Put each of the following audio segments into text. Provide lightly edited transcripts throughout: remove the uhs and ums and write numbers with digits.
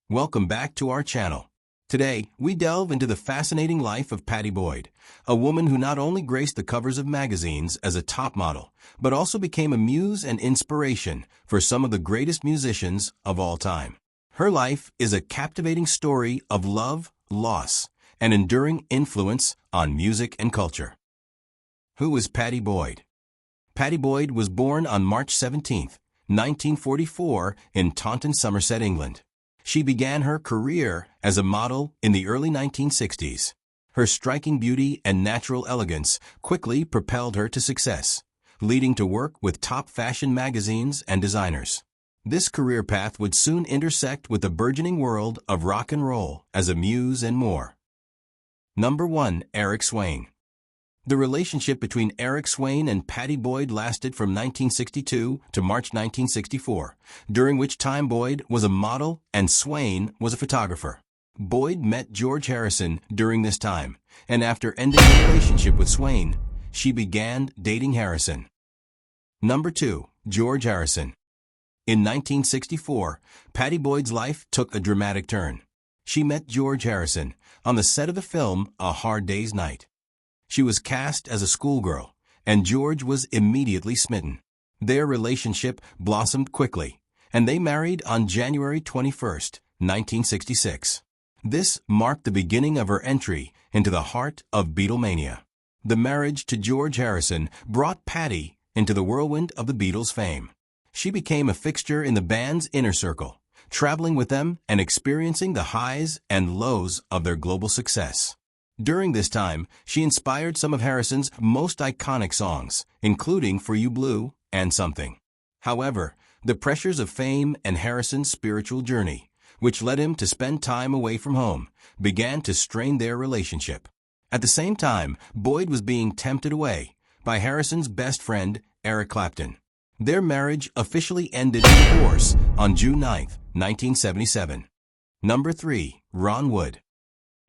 Welcome back to our channel. Today, we delve into the fascinating life of Pattie Boyd, a woman who not only graced the covers of magazines as a top model, but also became a muse and inspiration for some of the greatest musicians of all time. Her life is a captivating story of love, loss, and enduring influence on music and culture. Who is Pattie Boyd? Pattie Boyd was born on March 17, 1944, in Taunton, Somerset, England. She began her career as a model in the early 1960s. Her striking beauty and natural elegance quickly propelled her to success, leading to work with top fashion magazines and designers. This career path would soon intersect with the burgeoning world of rock and roll as a muse and more. Number 1. Eric Swain. The relationship between Eric Swain and Pattie Boyd lasted from 1962 to March 1964, during which time Boyd was a model and Swain was a photographer. Boyd met George Harrison during this time, and after ending the relationship with Swain, she began dating Harrison. Number 2. George Harrison. In 1964, Pattie Boyd's life took a dramatic turn. She met George Harrison on the set of the film A Hard Day's Night. She was cast as a schoolgirl, and George was immediately smitten. Their relationship blossomed quickly, and they married on January 21, 1966. This marked the beginning of her entry into the heart of Beatlemania. The marriage to George Harrison brought Pattie into the whirlwind of the Beatles' fame. She became a fixture in the band's inner circle, traveling with them and experiencing the highs and lows of their global success. During this time, she inspired some of Harrison's most iconic songs, including For You Blue and Something. However, the pressures of fame and Harrison's spiritual journey, which led him to spend time away from home, began to strain their relationship. At the same time, Boyd was being tempted away by Harrison's best friend, Eric Clapton. Their marriage officially ended in divorce on June 9, 1977. Number 3. Ron Wood.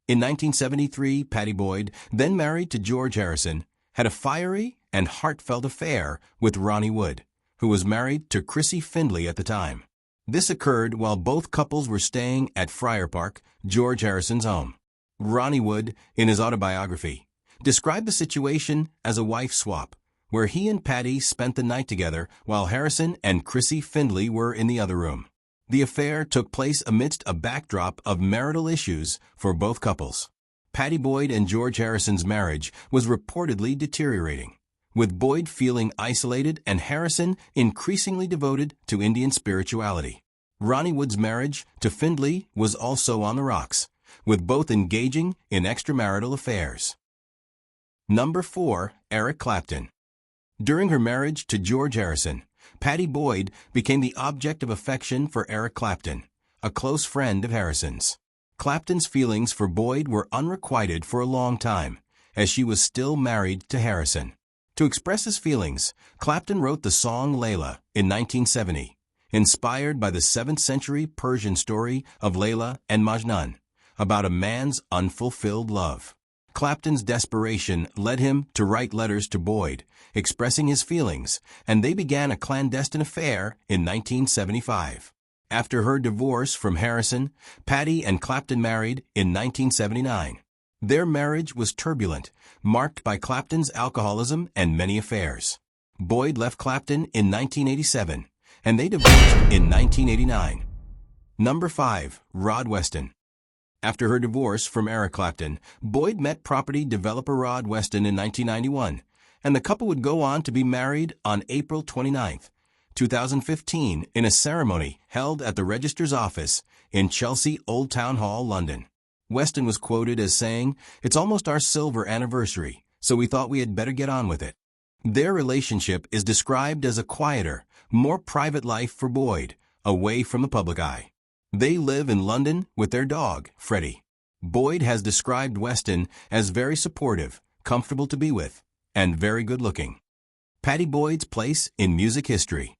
In 1973, Pattie Boyd, then married to George Harrison, had a fiery and heartfelt affair with Ronnie Wood, who was married to Chrissy Findlay at the time. This occurred while both couples were staying at Friar Park, George Harrison's home. Ronnie Wood, in his autobiography, described the situation as a wife swap, where he and Pattie spent the night together while Harrison and Chrissy Findlay were in the other room. The affair took place amidst a backdrop of marital issues for both couples. Pattie Boyd and George Harrison's marriage was reportedly deteriorating, with Boyd feeling isolated and Harrison increasingly devoted to Indian spirituality. Ronnie Wood's marriage to Findlay was also on the rocks, with both engaging in extramarital affairs. Number 4. Eric Clapton. During her marriage to George Harrison, Pattie Boyd became the object of affection for Eric Clapton, a close friend of Harrison's. Clapton's feelings for Boyd were unrequited for a long time, as she was still married to Harrison. To express his feelings, Clapton wrote the song Layla in 1970, inspired by the 7th century Persian story of Layla and Majnun, about a man's unfulfilled love. Clapton's desperation led him to write letters to Boyd, expressing his feelings, and they began a clandestine affair in 1975. After her divorce from Harrison, Pattie and Clapton married in 1979. Their marriage was turbulent, marked by Clapton's alcoholism and many affairs. Boyd left Clapton in 1987, and they divorced in 1989. Number 5. Rod Weston. After her divorce from Eric Clapton, Boyd met property developer Rod Weston in 1991, and the couple would go on to be married on April 29, 2015, in a ceremony held at the Register's office in Chelsea Old Town Hall, London. Weston was quoted as saying, "It's almost our silver anniversary, so we thought we had better get on with it." Their relationship is described as a quieter, more private life for Boyd, away from the public eye. They live in London with their dog, Freddie. Boyd has described Weston as very supportive, comfortable to be with, and very good-looking. Pattie Boyd's place in music history.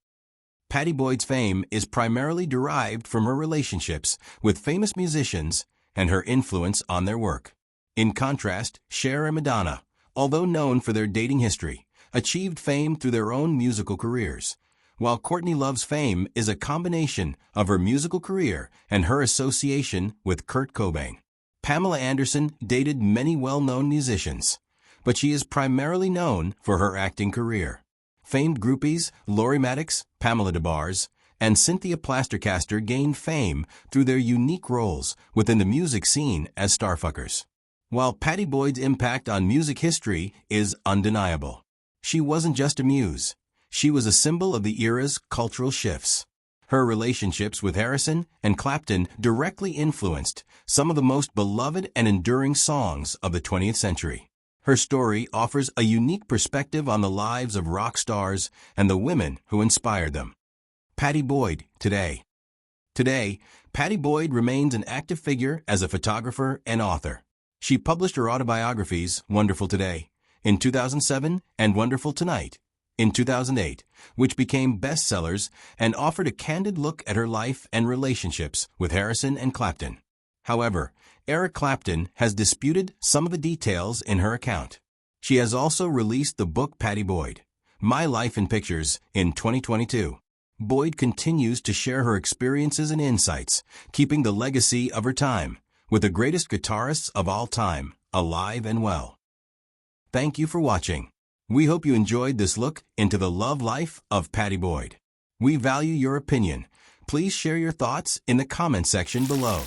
Pattie Boyd's fame is primarily derived from her relationships with famous musicians and her influence on their work. In contrast, Cher and Madonna, although known for their dating history, achieved fame through their own musical careers, while Courtney Love's fame is a combination of her musical career and her association with Kurt Cobain. Pamela Anderson dated many well-known musicians, but she is primarily known for her acting career. Famed groupies Laurie Maddox, Pamela DeBars, and Cynthia Plastercaster gained fame through their unique roles within the music scene as starfuckers. While Pattie Boyd's impact on music history is undeniable, she wasn't just a muse. She was a symbol of the era's cultural shifts. Her relationships with Harrison and Clapton directly influenced some of the most beloved and enduring songs of the 20th century. Her story offers a unique perspective on the lives of rock stars and the women who inspired them. Pattie Boyd today. Today, Pattie Boyd remains an active figure as a photographer and author. She published her autobiographies, Wonderful Today, in 2007 and Wonderful Tonight, in 2008, which became bestsellers and offered a candid look at her life and relationships with Harrison and Clapton. However, Eric Clapton has disputed some of the details in her account. She has also released the book Pattie Boyd, My Life in Pictures, in 2022. Boyd continues to share her experiences and insights, keeping the legacy of her time with the greatest guitarists of all time, alive and well. Thank you for watching. We hope you enjoyed this look into the love life of Pattie Boyd. We value your opinion. Please share your thoughts in the comment section below.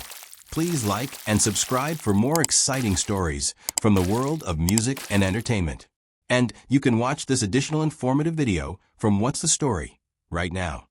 Please like and subscribe for more exciting stories from the world of music and entertainment. And you can watch this additional informative video from What's the Story right now.